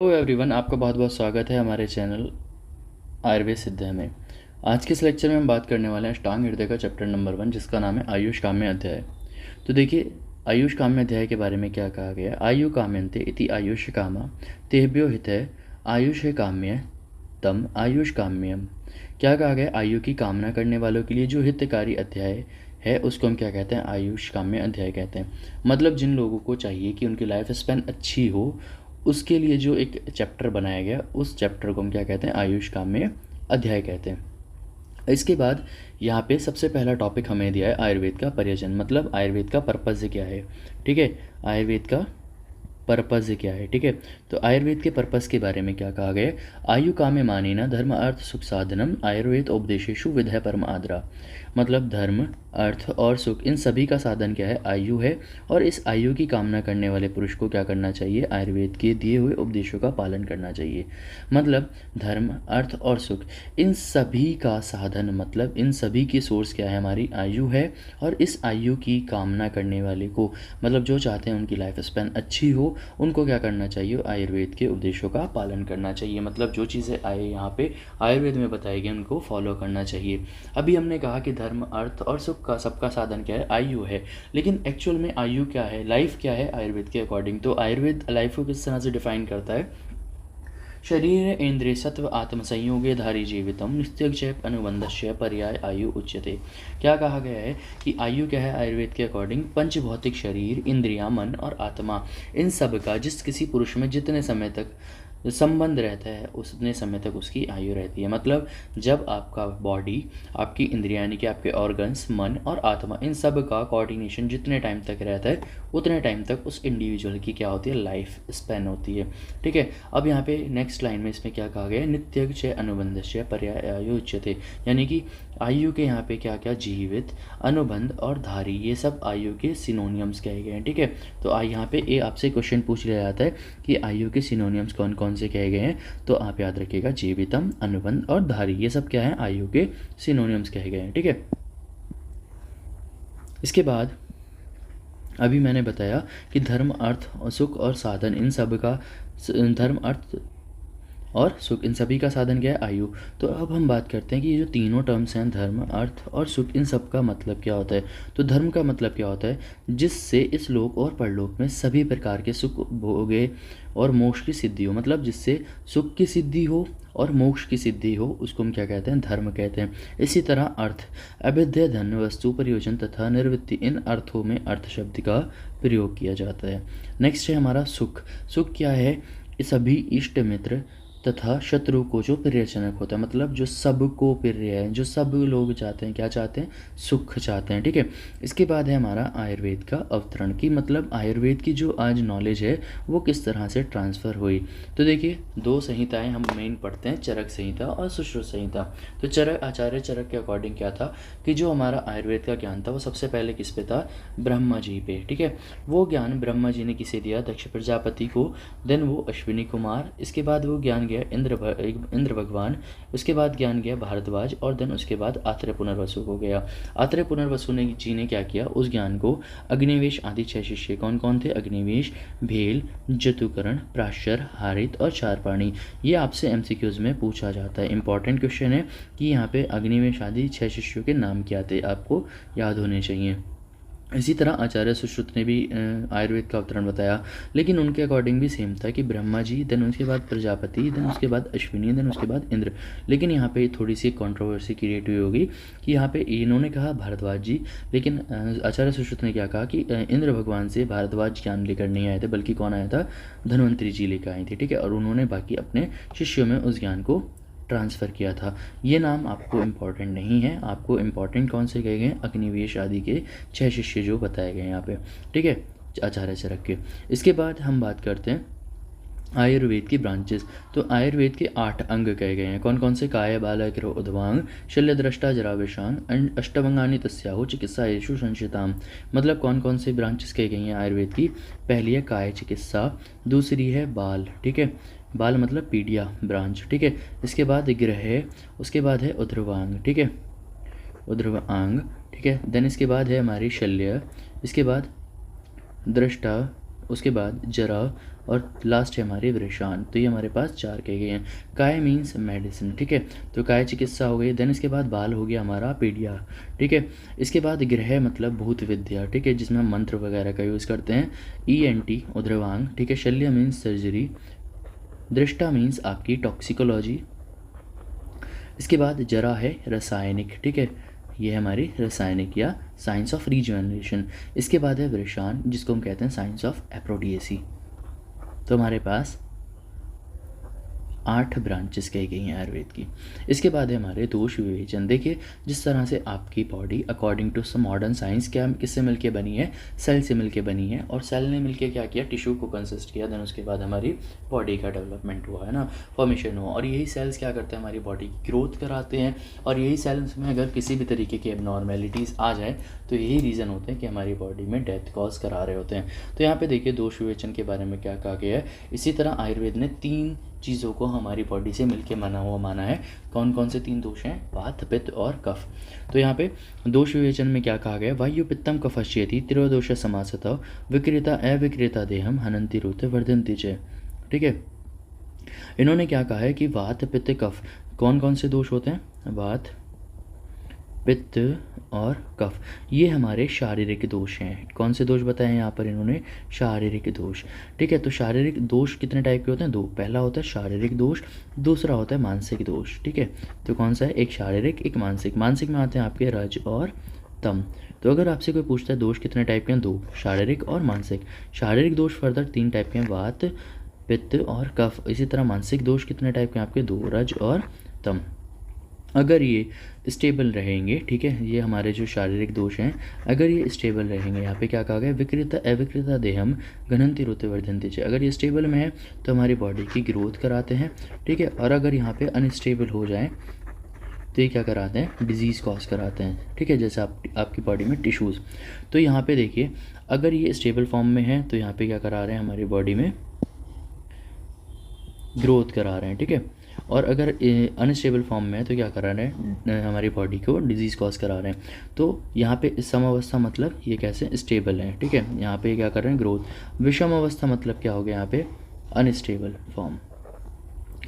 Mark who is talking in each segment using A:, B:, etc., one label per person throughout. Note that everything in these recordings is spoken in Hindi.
A: हेलो एवरीवन, आपका बहुत बहुत स्वागत है हमारे चैनल आयुर्वेद सिद्ध में। आज के इस लेक्चर में हम बात करने वाले हैं अष्टांग हृदय का चैप्टर नंबर 1, जिसका नाम है आयुष काम्य अध्याय। तो देखिए, आयुष काम्य अध्याय के बारे में क्या कहा गया है। आयु काम्यन्ते इति आयुष कामा तेभ्यो हितः आयुष काम्य तम आयुष काम्यम। क्या कहा गया, आयु की कामना करने वालों के लिए जो हितकारी अध्याय है उसको हम क्या कहते हैं, आयुष काम्य अध्याय कहते हैं। मतलब जिन लोगों को चाहिए कि उनकी लाइफ स्पैन अच्छी हो, उसके लिए जो एक चैप्टर बनाया गया, उस चैप्टर को हम क्या कहते हैं, आयुष काम्य अध्याय कहते हैं। इसके बाद यहाँ पे सबसे पहला टॉपिक हमें दिया है आयुर्वेद का पर्यजन, मतलब आयुर्वेद का पर्पज़ क्या है। ठीक है, आयुर्वेद का पर्पज़ क्या है। ठीक है, तो आयुर्वेद के पर्पज़ के बारे में क्या कहा गया, आयु काम्य मानेन धर्म अर्थ सुख साधनम आयुर्वेद उपदेशेषु विधय परम आदरा। मतलब धर्म, अर्थ और सुख, इन सभी का साधन क्या है, आयु है। और इस आयु की कामना करने वाले पुरुष को क्या करना चाहिए, आयुर्वेद के दिए हुए उपदेशों का पालन करना चाहिए। मतलब धर्म, अर्थ और सुख, इन सभी का साधन, मतलब इन सभी की सोर्स क्या है, हमारी आयु है। और इस आयु की कामना करने वाले को, मतलब जो चाहते हैं उनकी लाइफ स्पैन अच्छी हो, उनको क्या करना चाहिए, आयुर्वेद के उपदेशों का पालन करना चाहिए। मतलब जो चीज़ें आए यहाँ पे आयुर्वेद में बताई गई उनको फॉलो करना चाहिए। अभी हमने कहा कि धर्म, अर्थ और सुख का सबका साधन क्या है, आयु है। लेकिन एक्चुअल में आयु क्या है, लाइफ क्या है आयुर्वेद के अकॉर्डिंग। तो आयुर्वेद लाइफ को किस तरह से डिफाइन करता है, शरीर इंद्रिय सत्व आत्म संयोगे धारी जीवितम नित्यक्षय अनुबंधस्य पर्याय आयु उच्यते। क्या कहा गया है कि आयु क्या है आयुर्वेद के अकॉर्डिंग, पंच भौतिक शरीर, इंद्रियां, मन और आत्मा, इन सब का जिस किसी पुरुष में जितने समय तक संबंध रहता है उतने समय तक उसकी आयु रहती है। मतलब जब आपका बॉडी, आपकी इंद्रियां यानी कि आपके ऑर्गन्स, मन और आत्मा, इन सब का कोऑर्डिनेशन जितने टाइम तक रहता है उतने टाइम तक उस इंडिविजुअल की क्या होती है, लाइफ स्पैन होती है। ठीक है, अब यहाँ पे नेक्स्ट लाइन में इसमें क्या कहा गया है, नित्य क्षय अनुबंधस्य पर्याय आयु उच्यते। यानी कि आयु के यहाँ पे क्या क्या, जीवित, अनुबंध और धारी, ये सब आयु के सिनोनियम्स कहे गए हैं। ठीक है, तो यहाँ पे ये आपसे क्वेश्चन पूछ लिया जाता है कि आयु के सिनोनियम्स कौन कौन से कहे गए हैं, तो आप याद रखिएगा जीवितम, अनुबंध और धारी, ये सब क्या है, आयु के सिनोनियम्स कहे गए हैं। ठीक है, इसके बाद अभी मैंने बताया कि धर्म, अर्थ और सुख और साधन, इन सब का धर्म, अर्थ और सुख, इन सभी का साधन क्या है, आयु। तो अब हम बात करते हैं कि ये जो तीनों टर्म्स हैं, धर्म, अर्थ और सुख, इन सब का मतलब क्या होता है। तो धर्म का मतलब क्या होता है, जिससे इस लोक और परलोक में सभी प्रकार के सुख भोगे और मोक्ष की सिद्धि हो। मतलब जिससे सुख की सिद्धि हो और मोक्ष की सिद्धि हो, उसको हम क्या कहते हैं, धर्म कहते हैं। इसी तरह अर्थ, अभिद्य, धन, वस्तु, प्रयोजन तथा निर्वृत्ति, इन अर्थों में अर्थ शब्द का प्रयोग किया जाता है। नेक्स्ट है हमारा सुख। सुख क्या है, ये सभी इष्ट मित्र तथा शत्रु को जो प्रियजनक होता है। मतलब जो सबको प्रिय है, जो सब लोग चाहते हैं, क्या चाहते हैं, सुख चाहते हैं। ठीक है, इसके बाद है हमारा आयुर्वेद का अवतरण, की मतलब आयुर्वेद की जो आज नॉलेज है वो किस तरह से ट्रांसफ़र हुई। तो देखिए, दो संहिताएं हम मेन पढ़ते हैं, चरक संहिता और सुश्रुत संहिता। तो चरक, आचार्य चरक के अकॉर्डिंग क्या था कि जो हमारा आयुर्वेद का ज्ञान था वो सबसे पहले किस पे था, ब्रह्मा जी पे। ठीक है, वो ज्ञान ब्रह्मा जी ने किसे दिया, दक्ष प्रजापति को, देन वो अश्विनी कुमार, इसके बाद वो ज्ञान गया इंद्र भगवान, उसके बाद ज्ञान गया भारद्वाज, और देन उसके बाद आत्रेय पुनर्वसु को गया। आत्रेय पुनर्वसु ने जी ने क्या किया, उस ज्ञान को अग्निवेश आदि 6 शिष्य, कौन कौन थे, अग्निवेश, भेल, जतुकरण, प्राशर, हारित और चारपाणी। ये आपसे एमसीक्यूज में पूछा जाता है, इंपॉर्टेंट क्वेश्चन है कि यहाँ पे अग्निवेश आदि 6 शिष्यों के नाम क्या थे, आपको याद होने चाहिए। इसी तरह आचार्य सुश्रुत ने भी आयुर्वेद का अवतरण बताया, लेकिन उनके अकॉर्डिंग भी सेम था कि ब्रह्मा जी, देन उसके बाद प्रजापति, देन उसके बाद अश्विनी, देन उसके बाद इंद्र। लेकिन यहाँ पे थोड़ी सी कंट्रोवर्सी क्रिएट हुई होगी कि यहाँ पे इन्होंने कहा भारद्वाज जी, लेकिन आचार्य सुश्रुत ने क्या कहा कि इंद्र भगवान से भारद्वाज ज्ञान लेकर नहीं आए थे, बल्कि कौन आया था, धन्वंतरी जी लेकर आई थी। ठीक है, और उन्होंने बाकी अपने शिष्यों में उस ज्ञान को ट्रांसफ़र किया था। ये नाम आपको इम्पॉर्टेंट नहीं है, आपको इम्पॉर्टेंट कौन से कहे गए, अग्निवेश आदि के 6 शिष्य जो बताए गए यहाँ पे। ठीक है, आचार्य चरक के। इसके बाद हम बात करते हैं आयुर्वेद की ब्रांचेस। तो आयुर्वेद के 8 अंग कहे गए हैं, कौन कौन से, काय, बाल, किरो, उद्वांग, शल्यद्रष्टा, जराविषांग, अष्टावंगानी तस्याहु चिकित्सा येषु संशिताम। मतलब कौन कौन से ब्रांचेस कही गई हैं आयुर्वेद की। पहली है काय चिकित्सा, दूसरी है बाल, ठीक है, बाल मतलब पीडिया ब्रांच। ठीक है, इसके बाद ग्रह है, उसके बाद है उध्रवांग। ठीक है, उध्रवांग। ठीक है, देन इसके बाद है हमारी शल्य, इसके बाद दृष्टा, उसके बाद जरा, और लास्ट है हमारी वृषान। तो ये हमारे पास 4 कहे गए हैं। काय मीन्स मेडिसिन, ठीक है, तो काय चिकित्सा हो गई। देन इसके बाद बाल हो गया हमारा पीडिया, ठीक है। इसके बाद गृह मतलब भूत विद्या, ठीक है, जिसमें हम मंत्र वगैरह का यूज़ करते हैं। ENT उद्रवांग, ठीक है। शल्य मीन्स सर्जरी। दृष्टा मीन्स आपकी टॉक्सिकोलॉजी। इसके बाद जरा है रासायनिक, ठीक है, ये है हमारी रासायनिक या साइंस ऑफ रीजनरेशन। इसके बाद है वृषान, जिसको हम कहते हैं साइंस ऑफ एप्रोडिएसी। तो हमारे पास 8 ब्रांचेस कही गई हैं आयुर्वेद की। इसके बाद है हमारे दोष विवेचन। देखिए जिस तरह से आपकी body according to some modern science क्या किससे मिलके बनी है, सेल से मिलके बनी है, और सेल ने मिलके क्या किया, टिश्यू को कंसिस्ट किया। देन उसके बाद हमारी बॉडी का डेवलपमेंट हुआ, है ना, फॉर्मेशन हुआ। और यही सेल्स क्या करते हैं, हमारी बॉडी की ग्रोथ कराते हैं। और यही सेल्स में अगर किसी भी तरीके की एबनॉर्मेलिटीज़ आ जाए तो यही रीज़न होते हैं कि हमारी बॉडी में डेथ कॉज करा रहे होते हैं। तो यहाँ पे देखिए दोष विवेचन के बारे में क्या कहा गया है। इसी तरह आयुर्वेद ने 3 चीज़ों को हमारी बॉडी से मिलके माना है। कौन कौन से 3 दोष हैं, वात, पित्त और कफ। तो यहाँ पे दोष विवेचन में क्या कहा गया, वायु पित्तम कफश्चेति त्रयोदोष समासतः विक्रेता अविक्रेता देहम हनंति रुते वर्धन्ति च, ठीक है। इन्होंने क्या कहा है कि वात, पित्त, कफ, कौन कौन से दोष होते हैं, वात, पित्त और कफ, ये हमारे शारीरिक दोष हैं। कौन से दोष बताए हैं यहाँ पर इन्होंने, शारीरिक दोष, ठीक है। तो शारीरिक दोष कितने टाइप के होते हैं, 2। पहला होता है शारीरिक दोष, दूसरा होता है मानसिक दोष, ठीक है। तो कौन सा है, एक शारीरिक एक मानसिक। मानसिक में आते हैं आपके रज और तम। तो अगर आपसे कोई पूछता है दोष कितने टाइप के हैं, 2, शारीरिक और मानसिक। शारीरिक दोष फर्दर 3 टाइप के हैं, वात, पित्त और कफ। इसी तरह मानसिक दोष कितने टाइप के हैं आपके, 2, रज और तम। अगर ये स्टेबल रहेंगे, ठीक है, ये हमारे जो शारीरिक दोष हैं, अगर ये स्टेबल रहेंगे, यहाँ पे क्या कहा गया, विकृता अविकृता देहम घनंति रुते वर्धन्ति च, अगर ये स्टेबल में है तो हमारी बॉडी की ग्रोथ कराते हैं, ठीक है। और अगर यहाँ पे अनस्टेबल हो जाए तो ये क्या कराते हैं, डिजीज़ कॉज कराते हैं, ठीक है, जैसे आपकी बॉडी में टिश्यूज़। तो यहाँ पे देखिए अगर ये स्टेबल फॉर्म में है तो यहाँ पे क्या करा रहे हैं, हमारी बॉडी में ग्रोथ करा रहे हैं, ठीक है। और अगर अनस्टेबल फॉर्म में है तो क्या करा रहे हैं, हमारी बॉडी को डिजीज़ कॉज करा रहे हैं। तो यहाँ पे सम अवस्था मतलब ये कैसे स्टेबल है, ठीक है, यहाँ पे क्या कर रहे हैं, ग्रोथ। विषम अवस्था मतलब क्या हो गया, यहाँ पे अनस्टेबल फॉर्म,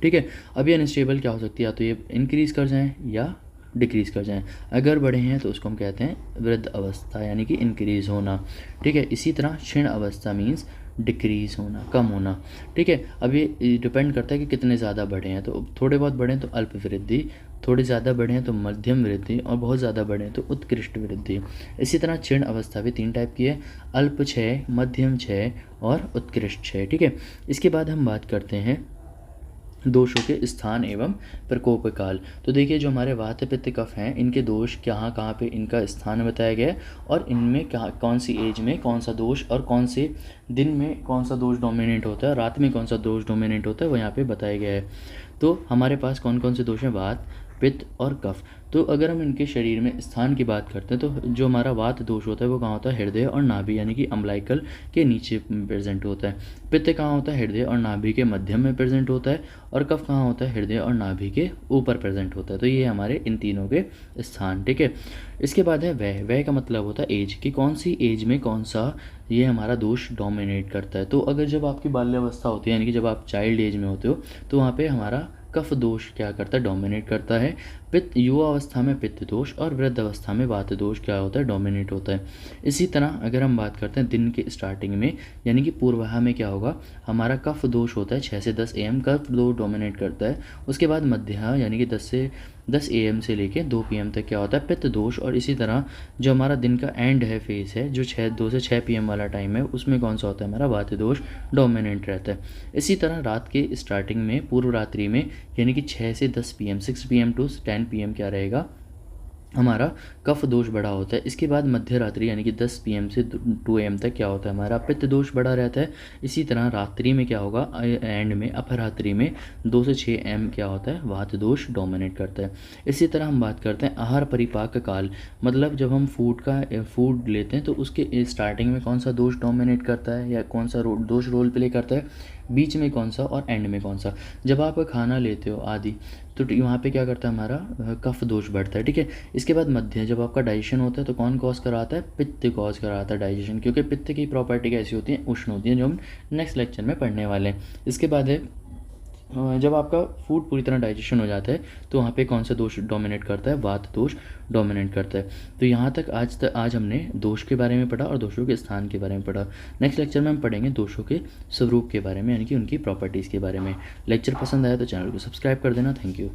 A: ठीक है। अभी अनस्टेबल क्या हो सकती है, या तो ये इंक्रीज़ कर जाएँ या डिक्रीज़ कर जाएँ। अगर बड़े हैं तो उसको हम कहते हैं वृद्ध अवस्था, यानी कि इंक्रीज़ होना, ठीक है। इसी तरह क्षीण अवस्था मीन्स डिक्रीज़ होना, कम होना, ठीक है। अब ये डिपेंड करता है कि कितने ज़्यादा बढ़े हैं। तो थोड़े बहुत बढ़े हैं तो अल्प वृद्धि, थोड़े ज़्यादा बढ़े हैं तो मध्यम वृद्धि, और बहुत ज़्यादा बढ़े हैं तो उत्कृष्ट वृद्धि। इसी तरह क्षीण अवस्था भी 3 टाइप की है, अल्प क्षय, मध्यम क्षय और उत्कृष्ट क्षय, ठीक है। इसके बाद हम बात करते हैं दोषों के स्थान एवं प्रकोप काल। तो देखिए जो हमारे वात, पित्त, कफ हैं, इनके दोष कहाँ पे इनका स्थान बताया गया है, और इनमें कौन सी एज में कौन सा दोष, और कौन से दिन में कौन सा दोष डोमिनेट होता है, रात में कौन सा दोष डोमिनेट होता है, वो यहाँ पे बताया गया है। तो हमारे पास कौन कौन से दोष हैं, वात, पित्त और कफ। तो अगर हम इनके शरीर में स्थान की बात करते हैं तो जो हमारा वात दोष होता है वो कहाँ होता है, हृदय और नाभि यानी कि अम्लाइकल के नीचे प्रेजेंट होता है। पित्त कहाँ होता है, हृदय और नाभि के मध्यम में प्रेजेंट होता है। और कफ कहाँ होता है, हृदय और नाभि के ऊपर प्रेजेंट होता है। तो ये हमारे इन तीनों के स्थान, ठीक है। इसके बाद है वह का मतलब होता है एज, कि कौन सी एज में कौन सा ये हमारा दोष डोमिनेट करता है। तो अगर जब आपकी बाल्यावस्था होती है, यानी कि जब आप चाइल्ड एज में होते हो, तो वहाँ पे हमारा कफ दोष क्या करता है, डोमिनेट करता है। पित्त युवा अवस्था में पित्त दोष, और वृद्ध अवस्था में वात दोष क्या होता है, डोमिनेट होता है। इसी तरह अगर हम बात करते हैं दिन के स्टार्टिंग में, यानी कि पूर्वाह में क्या होगा, हमारा कफ दोष होता है 6 से 10 AM, कफ दोष डोमिनेट करता है। उसके बाद मध्याह्न यानी कि 10 AM से लेके 2 PM तक क्या होता है, पित्त दोष। और इसी तरह जो हमारा दिन का एंड है, फेज है, जो 2 से 6 PM वाला टाइम है, उसमें कौन सा होता है, हमारा वात दोष डोमिनेंट रहता है। इसी तरह रात के स्टार्टिंग में पूर्व रात्रि में यानी कि 6 से 10 PM, 6 PM टू 10 PM क्या रहेगा, हमारा कफ दोष बढ़ा होता है। इसके बाद मध्य रात्रि यानी कि 10 PM से 2 AM तक क्या होता है, हमारा पित्त दोष बढ़ा रहता है। इसी तरह रात्रि में क्या होगा, एंड में अपरात्रि में 2 से 6 AM क्या होता है, वात दोष डोमिनेट करता है। इसी तरह हम बात करते हैं आहार परिपाक काल, मतलब जब हम फूड लेते हैं तो उसके स्टार्टिंग में कौन सा दोष डोमिनेट करता है, या कौन सा दोष रोल प्ले करता है, बीच में कौन सा और एंड में कौन सा। जब आप खाना लेते हो आदि, तो वहाँ पे क्या करता है हमारा कफ दोष बढ़ता है, ठीक है। इसके बाद मध्य, जब आपका डाइजेशन होता है तो कौन कॉज कराता है, पित्त कॉज कराता है डाइजेशन, क्योंकि पित्त की प्रॉपर्टी कैसी होती है, उष्ण होती है, जो हम नेक्स्ट लेक्चर में पढ़ने वाले हैं। इसके बाद है जब आपका फूड पूरी तरह डाइजेशन हो जाता है तो वहाँ पे कौन सा दोष डोमिनेट करता है, वात दोष डोमिनेट करता है। तो यहाँ तक आज हमने दोष के बारे में पढ़ा और दोषों के स्थान के बारे में पढ़ा। नेक्स्ट लेक्चर में हम पढ़ेंगे दोषों के स्वरूप के बारे में, यानी कि उनकी प्रॉपर्टीज़ के बारे में। लेक्चर पसंद आया तो चैनल को सब्सक्राइब कर देना। Thank you.